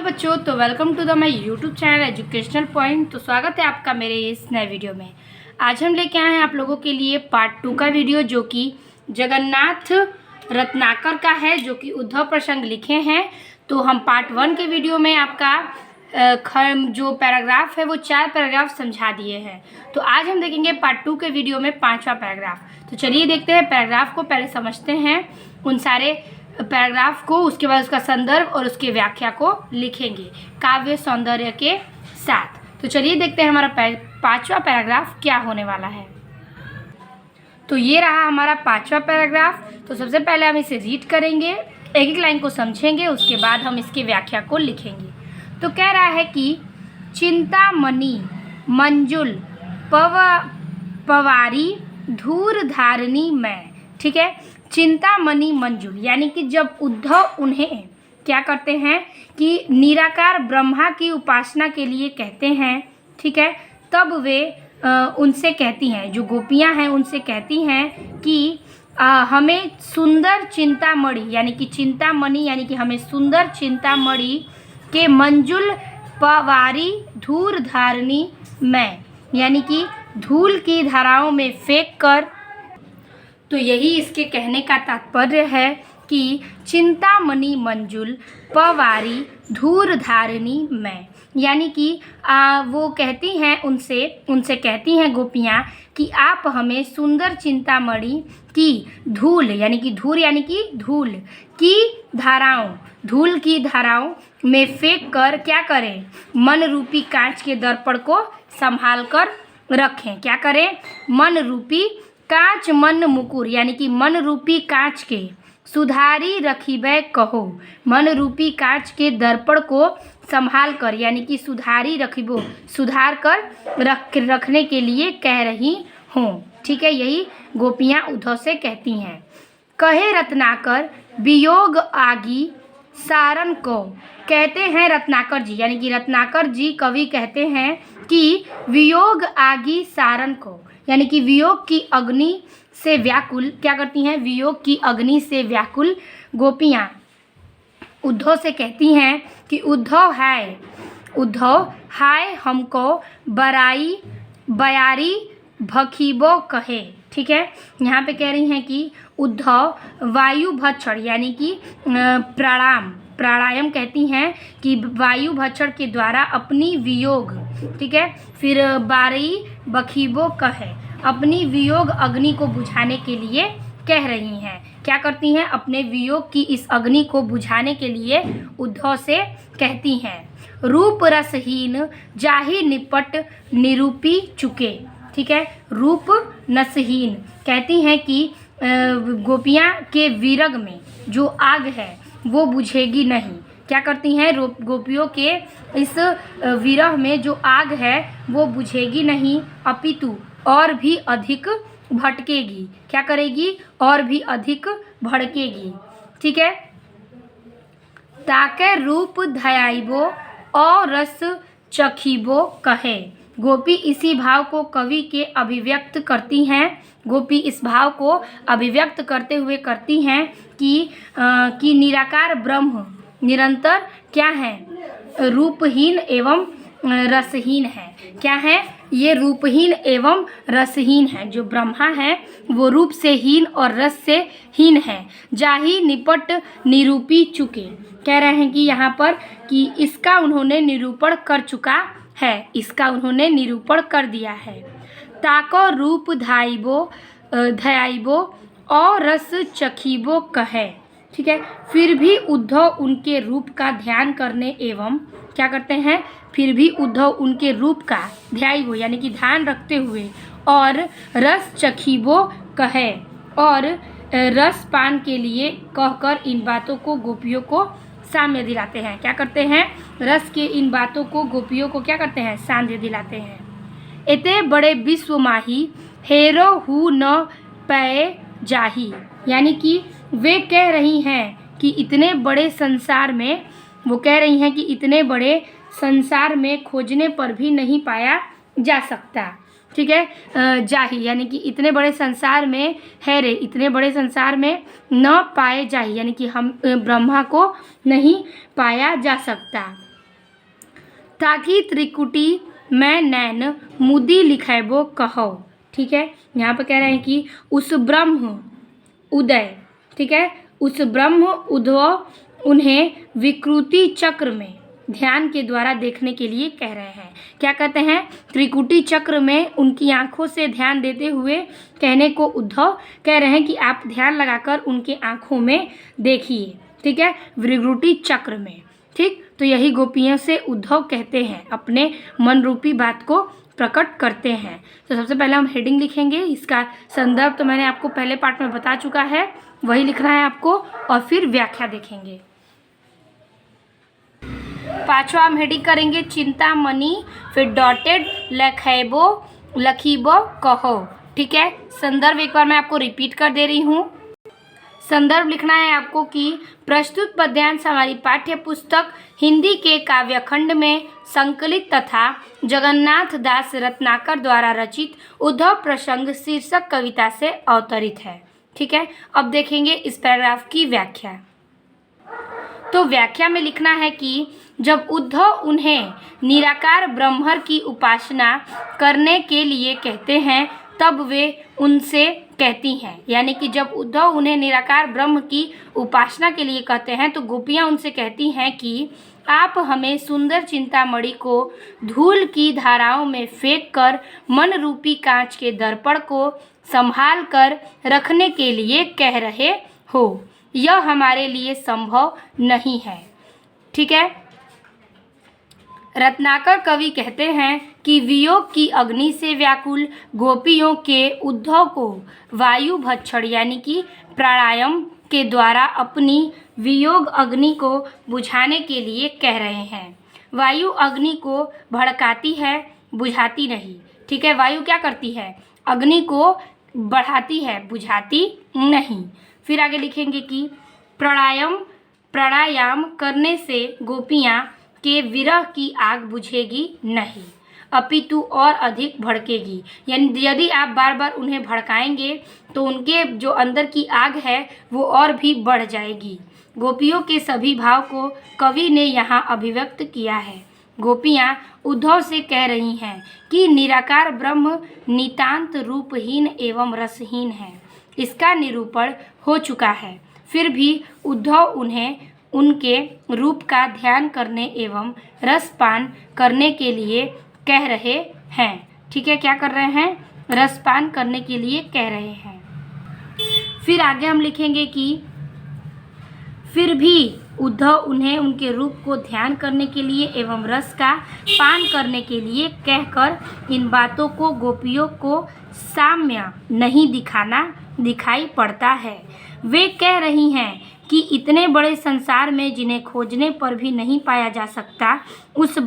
बच्चों, तो welcome to the my YouTube channel educational point. तो स्वागत है आपका मेरे इस नए वीडियो में। आज हम लेके आए हैं आप लोगों के लिए पार्ट 2 का वीडियो, जो कि जगन्नाथ रत्नाकर का है, जो कि उद्धव प्रसंग लिखे हैं। तो हम पार्ट 1 के वीडियो में आपका जो पैराग्राफ है वो 4 पैराग्राफ समझा दिए हैं। तो आज हम देखेंगे पार्ट 2 के वीडियो में 5वां पैराग्राफ। तो चलिए देखते हैं पैराग्राफ को, पहले समझते हैं उन सारे पैराग्राफ को, उसके बाद उसका संदर्भ और उसके व्याख्या को लिखेंगे काव्य सौंदर्य के साथ। तो चलिए देखते हैं हमारा 5वां पैराग्राफ क्या होने वाला है। तो ये रहा हमारा 5वां पैराग्राफ। तो सबसे पहले हम इसे रीड करेंगे, एक एक लाइन को समझेंगे, उसके बाद हम इसकी व्याख्या को लिखेंगे। तो कह रहा है कि चिंतामणि मंजुल पवारी धूर धारणी में, ठीक है। चिंतामणि मंजुल यानी कि जब उद्धव उन्हें क्या करते हैं कि निराकार ब्रह्मा की उपासना के लिए कहते हैं, ठीक है, तब वे उनसे कहती हैं, जो गोपियां हैं उनसे कहती हैं कि हमें सुंदर चिंतामणि यानी कि चिंतामणि यानी कि हमें सुंदर चिंतामणि के मंजुल पवारी धूर धारणी में यानी कि धूल की धाराओं में फेंक कर। तो यही इसके कहने का तात्पर्य है कि चिंतामणि मंजुल पवारी धूर धारणी में, यानी कि वो कहती हैं उनसे कहती हैं गोपियाँ कि आप हमें सुंदर चिंतामणि की धूल यानी कि धूल की धाराओं में फेंक कर क्या करें, मन रूपी कांच के दर्पण को संभाल कर रखें। क्या करें, मन रूपी कांच मन मुकुर यानी कि मन रूपी कांच के सुधारी रखिबे कहो, मन रूपी कांच के दर्पण को संभाल कर यानी कि सुधार कर रखने के लिए कह रही हूँ, ठीक है। यही गोपियाँ उद्धव से कहती हैं। कहे रत्नाकर वियोग आगी सारन को, कहते हैं रत्नाकर जी यानी कि रत्नाकर जी कवि कहते हैं कि वियोग आगी सारन को यानी कि वियोग की अग्नि से व्याकुल, क्या करती हैं, वियोग की अग्नि से व्याकुल गोपियाँ उद्धव से कहती हैं कि उद्धव हाय हमको बयारी भखीबो कहे, ठीक है। यहाँ पे कह रही हैं कि उद्धव वायु भक्षण यानी कि प्राणायाम कहती हैं कि वायु भक्षण के द्वारा अपनी वियोग, ठीक है, फिर बारी बखीबो कहे, अपनी वियोग अग्नि को बुझाने के लिए कह रही हैं। क्या करती हैं, अपने वियोग की इस अग्नि को बुझाने के लिए उद्धव से कहती हैं। रूप रसहीन जाहि निपट निरूपी चुके, ठीक है। रूप रसहीन कहती हैं कि गोपियाँ के विरग में जो आग है वो बुझेगी नहीं। क्या करती हैं, गोपियों के इस विरह में जो आग है वो बुझेगी नहीं, अपितु और भी अधिक भटकेगी। क्या करेगी, और भी अधिक भड़केगी, ठीक है। ताके रूप धयाइबो और रस चखीबो कहे, गोपी इसी भाव को कवि के अभिव्यक्त करती हैं। गोपी इस भाव को अभिव्यक्त करते हुए करती हैं कि निराकार ब्रह्म निरंतर क्या है, रूपहीन एवं रसहीन है। क्या है, ये रूपहीन एवं रसहीन है। जो ब्रह्मा है वो रूप से हीन और रस से हीन है। जाहि निपट निरूपी चुके, कह रहे हैं कि यहाँ पर कि इसका उन्होंने निरूपण कर चुका है, इसका उन्होंने निरूपण कर दिया है। ताको रूप धयाइबो और रस चखीबो कहे, ठीक है। फिर भी उद्धव उनके रूप का ध्यान करने एवं क्या करते हैं, फिर भी उद्धव उनके रूप का ध्याइबो यानी कि ध्यान रखते हुए और रस चखीबो कहे और रस पान के लिए कहकर इन बातों को गोपियों को साम्य दिलाते हैं। क्या करते हैं, रस के इन बातों को गोपियों को क्या करते हैं, साम्य दिलाते हैं। इतने बड़े विश्व माही हेरो हु न पै जाही, यानी कि वे कह रही हैं कि इतने बड़े संसार में, वो कह रही हैं कि इतने बड़े संसार में खोजने पर भी नहीं पाया जा सकता, ठीक है। जाही यानी कि इतने बड़े संसार में है रे, इतने बड़े संसार में न पाए जाही यानी कि हम ब्रह्मा को नहीं पाया जा सकता। ताकि त्रिकुटी मैं नैन मुदी लिखैबो कहो। ठीक है, यहाँ पर कह रहे हैं कि उस ब्रह्म उदय, ठीक है, उस ब्रह्म उद्भव उन्हें विकृति चक्र में ध्यान के द्वारा देखने के लिए कह रहे हैं। क्या कहते हैं? त्रिकुटी चक्र में उनकी आंखों से ध्यान देते हुए कहने को उद्धव कह रहे हैं कि आप ध्यान लगाकर उनके आंखों में देखिए। ठीक है, विकृति चक्र में। ठीक, तो यही गोपियों से उद्धव कहते हैं, अपने मन रूपी बात को प्रकट करते हैं। तो सबसे पहले हम हेडिंग लिखेंगे। इसका संदर्भ तो मैंने आपको पहले पार्ट में बता चुका है, वही लिखना है आपको, और फिर व्याख्या देखेंगे। पांचवा हम हेडिंग करेंगे चिंतामणि, फिर डॉटेड लखीबो कहो। ठीक है, संदर्भ एक बार मैं आपको रिपीट कर दे रही हूँ। संदर्भ लिखना है आपको कि प्रस्तुत पद्यांश हमारी पाठ्य पुस्तक हिंदी के काव्यखंड में संकलित तथा जगन्नाथ दास रत्नाकर द्वारा रचित उद्धव प्रसंग शीर्षक कविता से अवतरित है। ठीक है, अब देखेंगे इस पैराग्राफ की व्याख्या। तो व्याख्या में लिखना है कि जब उद्धव उन्हें निराकार ब्रह्म की उपासना करने के लिए कहते हैं तब वे उनसे कहती हैं, यानी कि जब उद्धव उन्हें निराकार ब्रह्म की उपासना के लिए कहते हैं तो गोपियाँ उनसे कहती हैं कि आप हमें सुंदर चिंतामणि को धूल की धाराओं में फेंक कर मन रूपी कांच के दर्पण को संभाल कर रखने के लिए कह रहे हो। यह हमारे लिए संभव नहीं है। ठीक है, रत्नाकर कवि कहते हैं कि वियोग की अग्नि से व्याकुल गोपियों के उद्धव को वायु भक्षण यानी कि प्राणायाम के द्वारा अपनी वियोग अग्नि को बुझाने के लिए कह रहे हैं। वायु अग्नि को भड़काती है, बुझाती नहीं। ठीक है, वायु क्या करती है? अग्नि को बढ़ाती है, बुझाती नहीं। फिर आगे लिखेंगे कि प्राणायाम करने से गोपियाँ के विरह की आग बुझेगी नहीं, अपितु और अधिक भड़केगी। यानी यदि आप बार बार उन्हें भड़काएंगे तो उनके जो अंदर की आग है वो और भी बढ़ जाएगी। गोपियों के सभी भाव को कवि ने यहाँ अभिव्यक्त किया है। गोपियाँ उद्धव से कह रही हैं कि निराकार ब्रह्म नितांत रूपहीन एवं रसहीन है, इसका निरूपण हो चुका है। फिर भी उद्धव उन्हें उनके रूप का ध्यान करने एवं रसपान करने के लिए कह रहे हैं। ठीक है, क्या कर रहे हैं? रसपान करने के लिए कह रहे हैं। फिर आगे हम लिखेंगे कि फिर भी उद्धव उन्हें उनके रूप को ध्यान करने के लिए एवं रस का पान करने के लिए कहकर इन बातों को गोपियों को साम्य नहीं दिखाई पड़ता है। वे कह रही हैं कि इतने बड़े संसार में जिन्हें खोजने पर भी नहीं पाया जा सकता, उस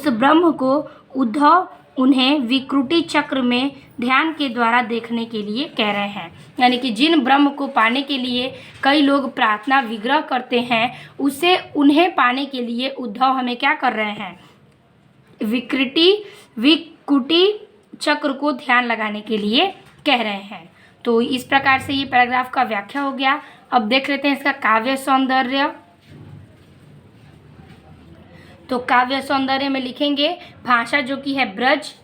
ब्रह्म को उद्धव उन्हें विकृति चक्र में ध्यान के द्वारा देखने के लिए कह रहे हैं। यानी कि जिन ब्रह्म को पाने के लिए कई लोग प्रार्थना विग्रह करते हैं, उसे उन्हें पाने के लिए उद्धव हमें क्या कर रहे हैं? विकृति चक्र को ध्यान लगाने के लिए कह रहे हैं। तो इस प्रकार से ये पैराग्राफ का व्याख्या हो गया। अब देख लेते हैं इसका काव्य सौंदर्य। तो काव्य सौंदर्य में लिखेंगे भाषा जो कि है ब्रज,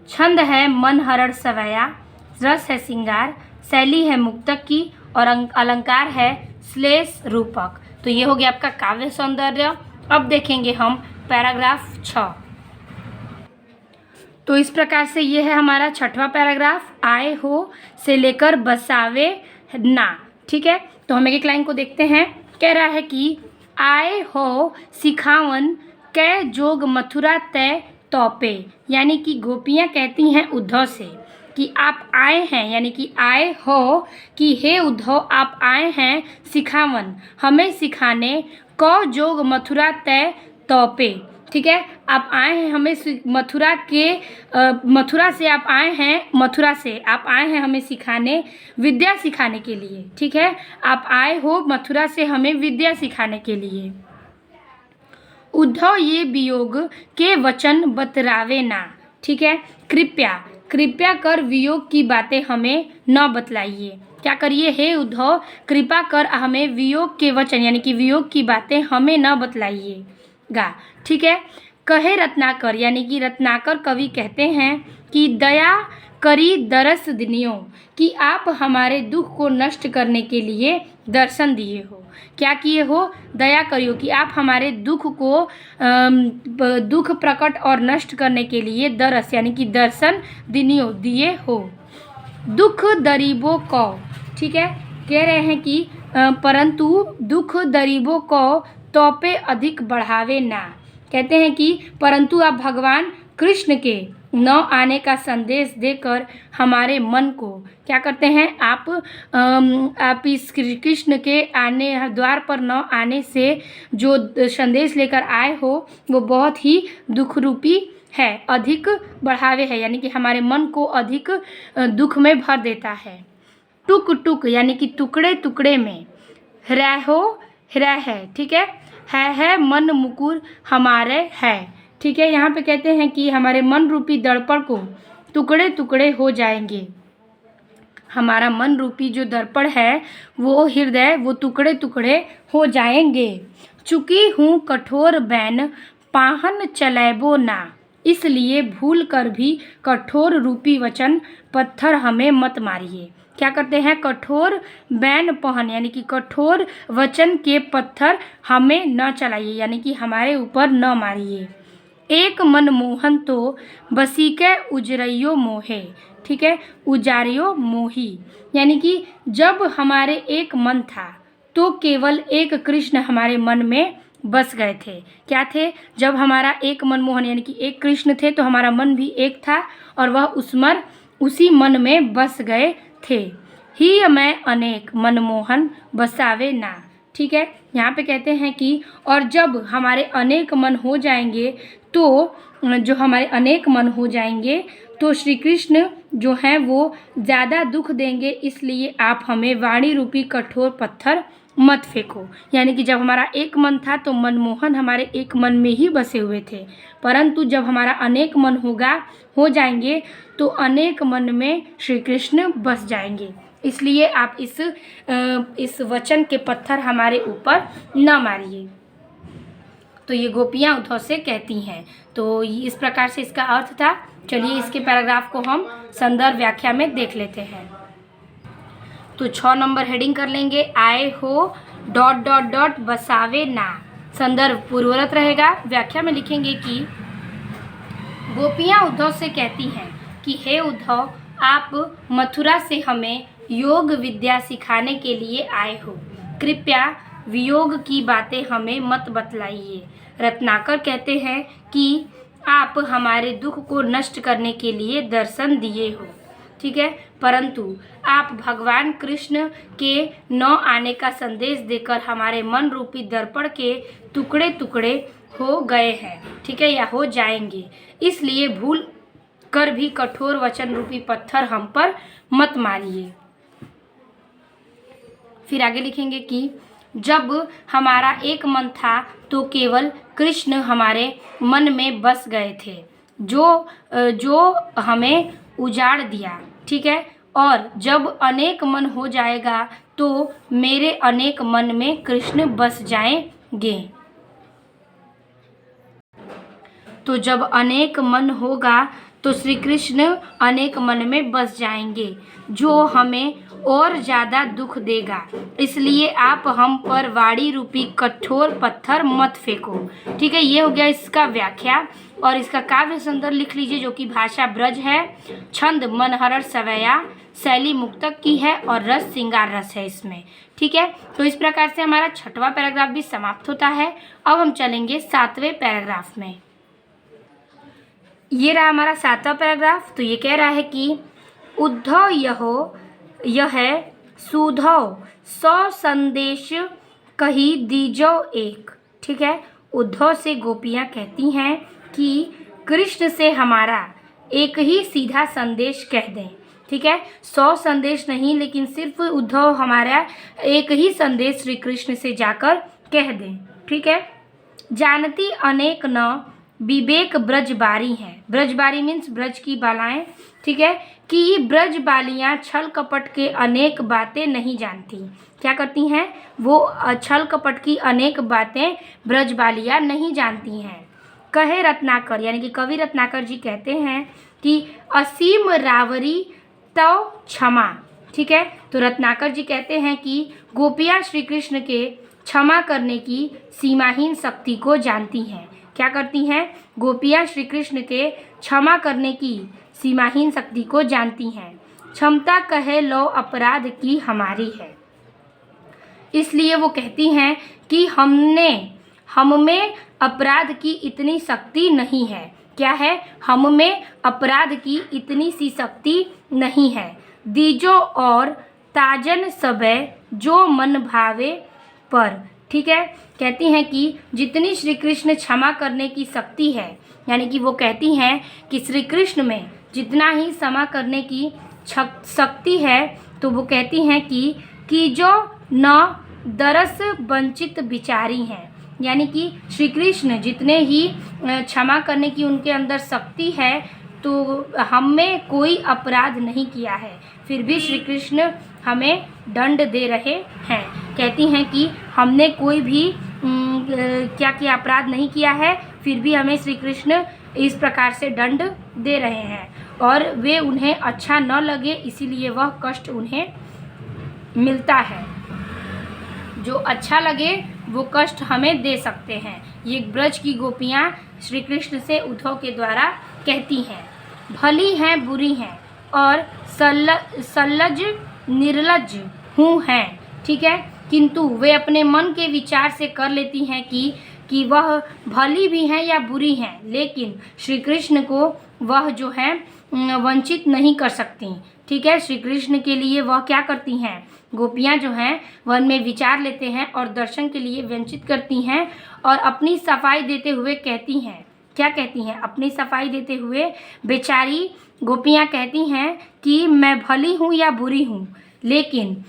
छंद है मनहरण सवैया, रस है श्रृंगार, शैली है मुक्तक की और अलंकार है श्लेष रूपक। तो ये हो गया आपका काव्य सौंदर्य। अब देखेंगे हम पैराग्राफ 6। तो इस प्रकार से ये है हमारा 6वां पैराग्राफ, आए हो से लेकर बसावे ना। ठीक है, तो हम एक लाइन को देखते हैं। कह रहा है कि आए हो सिखावन कै जोग मथुरा तय तौपे, यानी कि गोपियाँ कहती हैं उद्धव से कि आप आए हैं, यानी कि आए हो कि हे उद्धव आप आए हैं सिखावन हमें सिखाने, कौ जोग मथुरा तय तौपे। ठीक है, आप आए हैं हमें मथुरा से आप आए हैं हमें सिखाने, विद्या सिखाने के लिए। ठीक है, आप आए हो मथुरा से हमें विद्या सिखाने के लिए। उद्धव ये वियोग के वचन बतरावे ना। ठीक है, कृपया कर वियोग की बातें हमें न बतलाइए। क्या करिए? हे उद्धव कृपा कर हमें वियोग के वचन यानी कि वियोग की बातें हमें न बतलाइएगा। ठीक है, कहे रत्नाकर, यानी कि रत्नाकर कवि कहते हैं कि दया करी दरस दिनियो, कि आप हमारे दुख को नष्ट करने के लिए दर्शन दिए हो। क्या किए हो? दया करियो, कि आप हमारे दुख को दुख प्रकट और नष्ट करने के लिए दरस यानी कि दर्शन दिनियो दिए हो। दुख दरीबों को, ठीक है, कह रहे हैं कि परंतु दुख दरीबों को तोपे अधिक बढ़ावे ना। कहते हैं कि परंतु आप भगवान कृष्ण के न आने का संदेश देकर हमारे मन को क्या करते हैं, आप इस कृष्ण के आने द्वार पर न आने से जो संदेश लेकर आए हो वो बहुत ही दुख रूपी है, अधिक बढ़ावे है, यानी कि हमारे मन को अधिक दुख में भर देता है। टुक टुक यानी कि टुकड़े टुकड़े में, रहो है, ठीक है मन मुकुर हमारे है, ठीक है। यहाँ पे कहते हैं कि हमारे मन रूपी दर्पण को टुकड़े टुकड़े हो जाएंगे। हमारा मन रूपी जो दर्पण है वो हृदय वो टुकड़े टुकड़े हो जाएंगे। चुकी हूँ कठोर बैन पाहन चलैबो ना, इसलिए भूल कर भी कठोर रूपी वचन पत्थर हमें मत मारिए। क्या करते हैं? कठोर बैन पहन यानी कि कठोर वचन के पत्थर हमें न चलाइए, यानी कि हमारे ऊपर न मारिए। एक मन मोहन तो बसीके उजरियो मोहे, ठीक है, उजारियो मोही, यानी कि जब हमारे एक मन था तो केवल एक कृष्ण हमारे मन में बस गए थे। क्या थे? जब हमारा एक मनमोहन यानी कि एक कृष्ण थे तो हमारा मन भी एक था और वह उसी मन में बस गए थे। ही मैं अनेक मनमोहन बसावे ना, ठीक है। यहाँ पे कहते हैं कि और जब हमारे अनेक मन हो जाएंगे तो जो हमारे अनेक मन हो जाएंगे तो श्री कृष्ण जो हैं वो ज़्यादा दुख देंगे, इसलिए आप हमें वाणी रूपी कठोर पत्थर मत फेंको। यानी कि जब हमारा एक मन था तो मनमोहन हमारे एक मन में ही बसे हुए थे, परंतु जब हमारा अनेक मन हो जाएंगे तो अनेक मन में श्री कृष्ण बस जाएंगे, इसलिए आप इस वचन के पत्थर हमारे ऊपर न मारिए। तो ये गोपियाँ उद्धव से कहती हैं। तो इस प्रकार से इसका अर्थ था। चलिए इसके पैराग्राफ को हम संदर्भ व्याख्या में देख लेते हैं। तो 6 नंबर हेडिंग कर लेंगे, आए हो ... बसावे ना। संदर्भ पूर्वरत रहेगा। व्याख्या में लिखेंगे कि गोपियाँ उद्धव से कहती हैं कि हे उद्धव, आप मथुरा से हमें योग विद्या सिखाने के लिए आए हो, कृपया वियोग की बातें हमें मत बतलाइए। रत्नाकर कहते हैं कि आप हमारे दुख को नष्ट करने के लिए दर्शन दिए हो, ठीक है, परंतु आप भगवान कृष्ण के न आने का संदेश देकर हमारे मन रूपी दर्पण के टुकड़े टुकड़े हो गए हैं, ठीक है, या हो जाएंगे, इसलिए भूल कर भी कठोर वचन रूपी पत्थर हम पर मत मारिए। फिर आगे लिखेंगे कि जब हमारा एक मन था तो केवल कृष्ण हमारे मन में बस गए थे, जो हमें उजाड़ दिया, ठीक है, और जब अनेक मन हो जाएगा तो मेरे अनेक मन में कृष्ण बस जाएंगे। तो जब अनेक मन होगा तो श्री कृष्ण अनेक मन में बस जाएंगे, जो हमें और ज़्यादा दुख देगा, इसलिए आप हम पर वाड़ी रूपी कठोर पत्थर मत फेंको, ठीक है। ये हो गया इसका व्याख्या। और इसका काव्य संदर्भ लिख लीजिए, जो कि भाषा ब्रज है, छंद मनहर सवैया, शैली मुक्तक की है और रस श्रृंगार रस है इसमें, ठीक है। तो इस प्रकार से हमारा 6वां पैराग्राफ भी समाप्त होता है। अब हम चलेंगे 7वें पैराग्राफ में। ये रहा हमारा 7वां पैराग्राफ। तो ये कह रहा है कि उद्धव यह सुधव 100 संदेश कही दीजो एक, ठीक है। उद्धव से गोपियाँ कहती हैं कि कृष्ण से हमारा एक ही सीधा संदेश कह दें, ठीक है, 100 संदेश नहीं, लेकिन सिर्फ उद्धव हमारा एक ही संदेश श्री कृष्ण से जाकर कह दें, ठीक है। जानती अनेक न विवेक ब्रजबारी हैं, ब्रजबारी मीन्स ब्रज की बालाएं, ठीक है, कि ब्रज बालियाँ छल कपट के अनेक बातें नहीं जानती। क्या करती हैं? वो छल कपट की अनेक बातें ब्रज बालियाँ नहीं जानती हैं। कहे रत्नाकर, यानी कि कवि रत्नाकर जी कहते हैं कि असीम रावरी तो क्षमा। ठीक है, तो रत्नाकर जी कहते हैं कि गोपियाँ श्री कृष्ण के क्षमा करने की सीमाहीन शक्ति को जानती हैं। क्या करती हैं? गोपियाँ श्री कृष्ण के क्षमा करने की सीमाहीन शक्ति को जानती हैं। क्षमता कहे लो अपराध की हमारी है, इसलिए वो कहती हैं कि हम में अपराध की इतनी शक्ति नहीं है। क्या है? हम में अपराध की इतनी सी शक्ति नहीं है। दीजो और ताजन सबे जो मन भावे पर। ठीक है, कहती हैं कि जितनी श्री कृष्ण क्षमा करने की शक्ति है, यानी कि वो कहती हैं कि श्री कृष्ण में जितना ही क्षमा करने की शक्ति है, तो वो कहती हैं कि जो न दरस वंचित बिचारी हैं, यानी कि श्री कृष्ण जितने ही क्षमा करने की उनके अंदर शक्ति है, तो हम में कोई अपराध नहीं किया है, फिर भी श्री कृष्ण हमें दंड दे रहे हैं। कहती हैं कि हमने कोई भी क्या अपराध नहीं किया है, फिर भी हमें श्री कृष्ण इस प्रकार से दंड दे रहे हैं, और वे उन्हें अच्छा न लगे इसीलिए वह कष्ट उन्हें मिलता है। जो अच्छा लगे वो कष्ट हमें दे सकते हैं। ये ब्रज की गोपियाँ श्री कृष्ण से उद्धव के द्वारा कहती हैं। भली हैं बुरी हैं और सल्लज निर्लज हूँ हैं। ठीक है, किंतु वे अपने मन के विचार से कर लेती हैं कि वह भली भी हैं या बुरी हैं, लेकिन श्री कृष्ण को वह जो है वंचित नहीं कर सकती। ठीक है, श्री कृष्ण के लिए वह क्या करती हैं? गोपियाँ जो हैं वन में विचार लेते हैं और दर्शन के लिए वंचित करती हैं, और अपनी सफाई देते हुए कहती हैं। क्या कहती हैं? अपनी सफाई देते हुए बेचारी गोपियाँ कहती हैं कि मैं भली हूँ या बुरी हूँ, लेकिन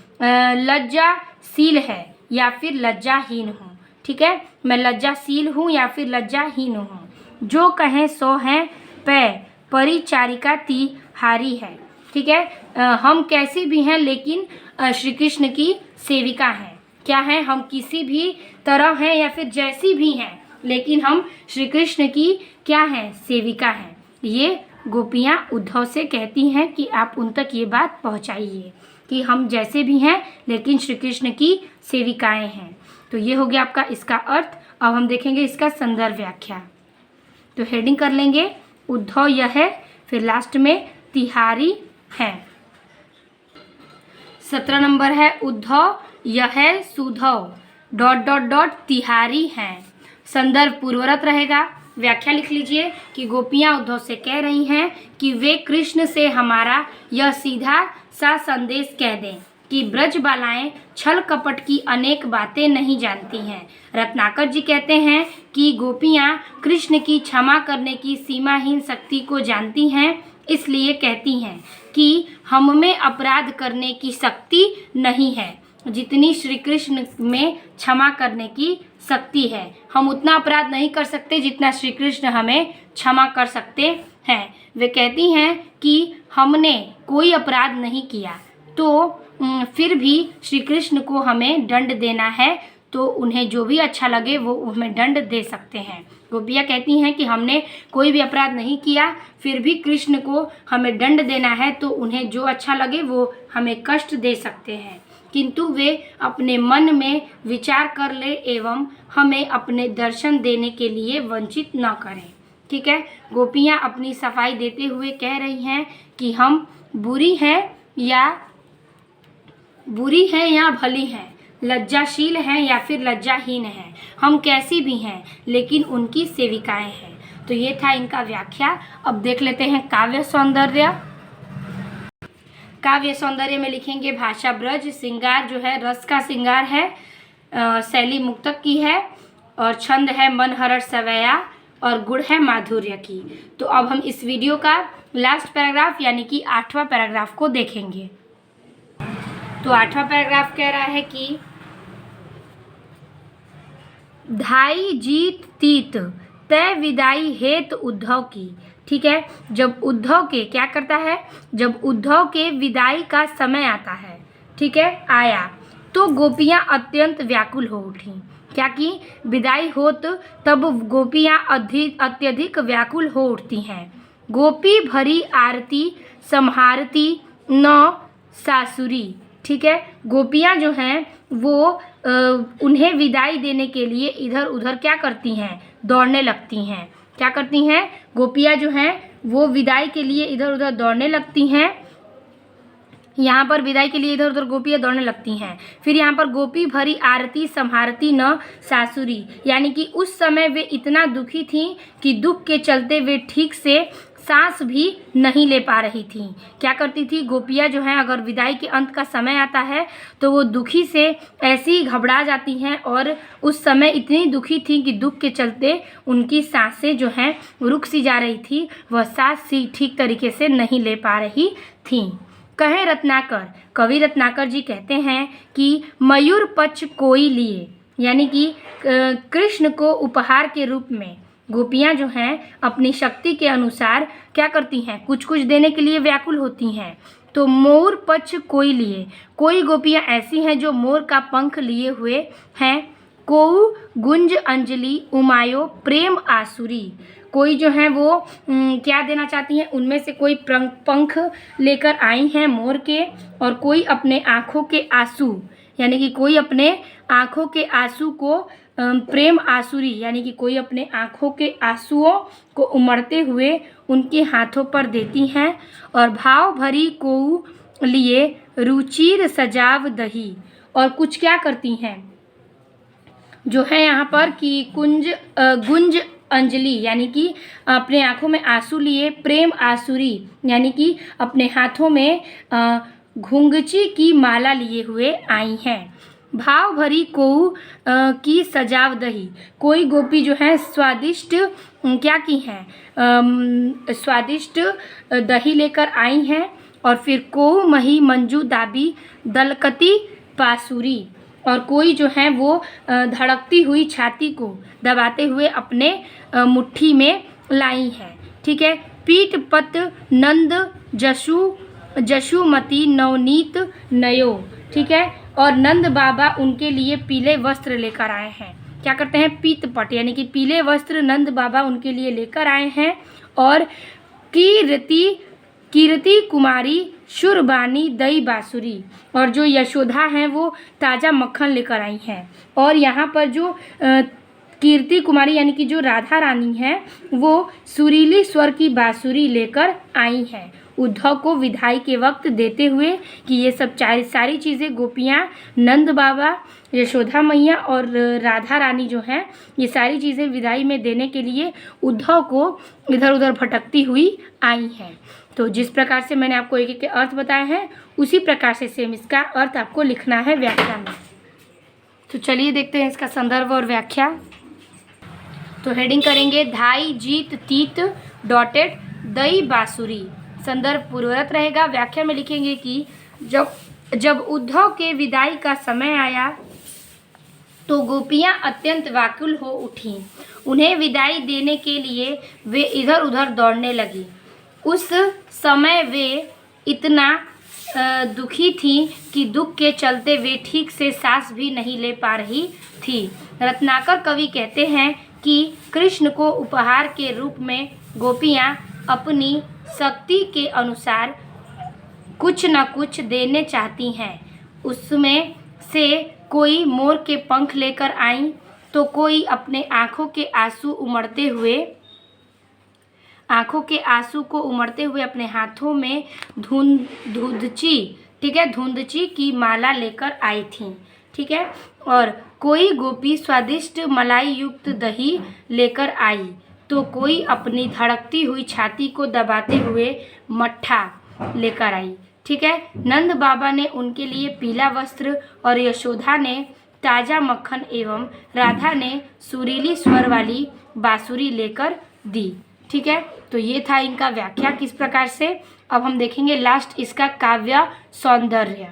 लज्जाशील है या फिर लज्जाहीन हूँ। ठीक है, मैं लज्जाशील हूँ या फिर लज्जाहीन हूँ। जो कहें सो हैं पै परिचारिका तिहारी है। ठीक है, हम कैसी भी हैं लेकिन श्री कृष्ण की सेविका हैं। क्या हैं? हम किसी भी तरह हैं या फिर जैसी भी हैं, लेकिन हम श्री कृष्ण की क्या हैं? सेविका हैं। ये गोपियाँ उद्धव से कहती हैं कि आप उन तक ये बात पहुँचाइए कि हम जैसे भी हैं लेकिन श्री कृष्ण की सेविकाएं हैं। तो ये हो गया आपका इसका अर्थ। अब हम देखेंगे इसका संदर्भ व्याख्या। तो हेडिंग कर लेंगे उद्धव यह है, फिर लास्ट में तिहारी है। 17 नंबर है उद्धव यह है सुधव ... तिहारी हैं। संदर्भ पूर्वरत रहेगा। व्याख्या लिख लीजिए कि गोपियाँ उद्धव से कह रही हैं कि वे कृष्ण से हमारा यह सीधा सा संदेश कह दें कि ब्रज बालाएं छल कपट की अनेक बातें नहीं जानती हैं। रत्नाकर जी कहते हैं कि गोपियाँ कृष्ण की क्षमा करने की सीमाहीन शक्ति को जानती हैं, इसलिए कहती हैं कि हम में अपराध करने की शक्ति नहीं है जितनी श्री कृष्ण में क्षमा करने की शक्ति है। हम उतना अपराध नहीं कर सकते जितना श्री कृष्ण हमें क्षमा कर सकते हैं। वे कहती हैं कि हमने कोई अपराध नहीं किया, तो फिर भी श्री कृष्ण को हमें दंड देना है, तो उन्हें जो भी अच्छा लगे वो हमें दंड दे सकते हैं। गोपियाँ कहती हैं कि हमने कोई भी अपराध नहीं किया, फिर भी कृष्ण को हमें दंड देना है, तो उन्हें जो अच्छा लगे वो हमें कष्ट दे सकते हैं, किंतु वे अपने मन में विचार कर ले एवं हमें अपने दर्शन देने के लिए वंचित न करें। ठीक है, गोपियाँ अपनी सफाई देते हुए कह रही हैं कि हम बुरी हैं या भली हैं, लज्जाशील हैं या फिर लज्जाहीन हैं, हम कैसी भी हैं लेकिन उनकी सेविकाएं हैं। तो ये था इनका व्याख्या। अब देख लेते हैं काव्य सौंदर्य। काव्य सौंदर्य में लिखेंगे भाषा ब्रज, श्रृंगार जो है रस का श्रृंगार है, शैली मुक्तक की है, और छंद है मन हर्ष सवैया, और गुण है माधुर्य की। तो अब हम इस वीडियो का लास्ट पैराग्राफ यानी कि 8वां पैराग्राफ को देखेंगे। तो 8वां पैराग्राफ कह रहा है कि धाई जीत तीत तय विदाई हेत उद्धव की। ठीक है, जब उद्धव के क्या करता है, जब उद्धव के विदाई का समय आता है, ठीक है, आया, तो गोपियाँ अत्यंत व्याकुल हो उठी। क्या कि विदाई हो तो तब गोपियाँ अत्यधिक व्याकुल हो उठती हैं। गोपी भरी आरती संहारती न सासुरी। ठीक है, गोपियाँ जो हैं वो उन्हें विदाई देने के लिए इधर उधर क्या करती हैं, दौड़ने लगती हैं। क्या करती हैं, गोपियाँ जो हैं वो विदाई के लिए इधर उधर दौड़ने लगती हैं। यहाँ पर विदाई के लिए इधर उधर गोपियाँ दौड़ने लगती हैं। फिर यहाँ पर गोपी भरी आरती संहारती न सासुरी, यानी कि उस समय वे इतना दुखी थीं कि दुख के चलते वे ठीक से सांस भी नहीं ले पा रही थीं। क्या करती थी गोपियाँ जो हैं, अगर विदाई के अंत का समय आता है तो वो दुखी से ऐसी घबरा जाती हैं और उस समय इतनी दुखी थी कि दुख के चलते उनकी सांसें जो हैं रुक सी जा रही थी, वह सांस सी ठीक तरीके से नहीं ले पा रही थीं। कहे रत्नाकर, कवि रत्नाकर जी कहते हैं कि मयूर पक्ष कोई लिए, यानी कि कृष्ण को उपहार के रूप में गोपियाँ जो हैं अपनी शक्ति के अनुसार क्या करती हैं, कुछ कुछ देने के लिए व्याकुल होती हैं। तो मोर पक्ष कोई लिए, कोई गोपियाँ ऐसी हैं जो मोर का पंख लिए हुए हैं। कोउ गुंज अंजलि उमायो प्रेम आसुरी, कोई जो है वो क्या देना चाहती हैं, उनमें से कोई पंख लेकर आई हैं मोर के, और कोई अपने आँखों के आंसू, यानी कि कोई अपने आँखों के आंसू को प्रेम आसुरी, यानी कि कोई अपने आँखों के आंसुओं को उमड़ते हुए उनके हाथों पर देती हैं। और भाव भरी कोउ लिए रुचिर सजाव दही, और कुछ क्या करती हैं जो है यहाँ पर कि गुंज अंजलि, यानी कि अपने आँखों में आंसू लिए, प्रेम आसुरी, यानी कि अपने हाथों में घुंघची की माला लिए हुए आई हैं। भाव भरी कोउ की सजाव दही, कोई गोपी जो है स्वादिष्ट क्या की हैं, स्वादिष्ट दही लेकर आई हैं। और फिर कोउ मही मंजू दाबी दलकती पासुरी, और कोई जो है वो धड़कती हुई छाती को दबाते हुए अपने मुट्ठी में लाई हैं। ठीक है, पीठ पत नंद जशुमती नवनीत नयो। ठीक है, और नंद बाबा उनके लिए पीले वस्त्र लेकर आए हैं। क्या करते हैं, पीतपट, यानी कि पीले वस्त्र नंद बाबा उनके लिए लेकर आए हैं। और कीर्ति कुमारी शुरबानी दई बांसुरी, और जो यशोदा हैं वो ताज़ा मक्खन लेकर आई हैं। और यहाँ पर जो कीर्ति कुमारी यानी कि जो राधा रानी हैं वो सुरीली स्वर की बांसुरी लेकर आई हैं उद्धव को विदाई के वक्त देते हुए कि ये सब सारी चीज़ें गोपियाँ, नंद बाबा, यशोदा मैया और राधा रानी जो हैं ये सारी चीज़ें विदाई में देने के लिए उद्धव को इधर उधर भटकती हुई आई हैं। तो जिस प्रकार से मैंने आपको एक एक के अर्थ बताए हैं उसी प्रकार से सेम इसका अर्थ आपको लिखना है व्याख्या में। तो चलिए देखते हैं इसका संदर्भ और व्याख्या। तो हेडिंग करेंगे धाई जीत तीत डॉटेड दई बांसुरी, संदर्भ पूर्वरत रहेगा। व्याख्या में लिखेंगे कि जब उद्धव के विदाई का समय आया तो गोपियाँ अत्यंत व्याकुल हो उठीं। उन्हें विदाई देने के लिए वे इधर उधर दौड़ने लगी। उस समय वे इतना दुखी थी कि दुख के चलते वे ठीक से सांस भी नहीं ले पा रही थी। रत्नाकर कवि कहते हैं कि कृष्ण को उपहार के रूप में गोपियाँ अपनी शक्ति के अनुसार कुछ न कुछ देने चाहती हैं। उसमें से कोई मोर के पंख लेकर आई तो कोई अपने आँखों के आंसू को उमड़ते हुए अपने हाथों में धुंधची की माला लेकर आई थी। ठीक है, और कोई गोपी स्वादिष्ट मलाई युक्त दही लेकर आई तो कोई अपनी धड़कती हुई छाती को दबाते हुए मट्ठा लेकर आई। ठीक है, नंद बाबा ने उनके लिए पीला वस्त्र और यशोदा ने ताज़ा मक्खन एवं राधा ने सुरीली स्वर वाली बांसुरी लेकर दी। ठीक है, तो ये था इनका व्याख्या किस प्रकार से। अब हम देखेंगे लास्ट इसका काव्य सौंदर्य।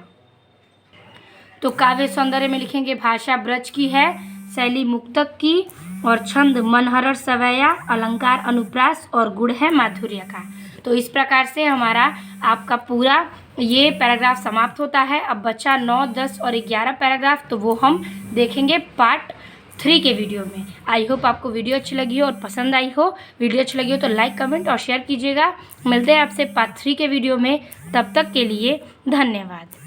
तो काव्य सौंदर्य में लिखेंगे भाषा ब्रज की है, शैली मुक्तक की, और छंद मनहर सवैया, अलंकार अनुप्रास और गुण है माधुर्य का। तो इस प्रकार से हमारा आपका पूरा ये पैराग्राफ समाप्त होता है। अब बचा 9, 10 और 11 पैराग्राफ, तो वो हम देखेंगे पार्ट 3 के वीडियो में। आई होप आपको वीडियो अच्छी लगी हो और पसंद आई हो। वीडियो अच्छी लगी हो तो लाइक, कमेंट और शेयर कीजिएगा। मिलते हैं आपसे पार्ट 3 के वीडियो में। तब तक के लिए धन्यवाद।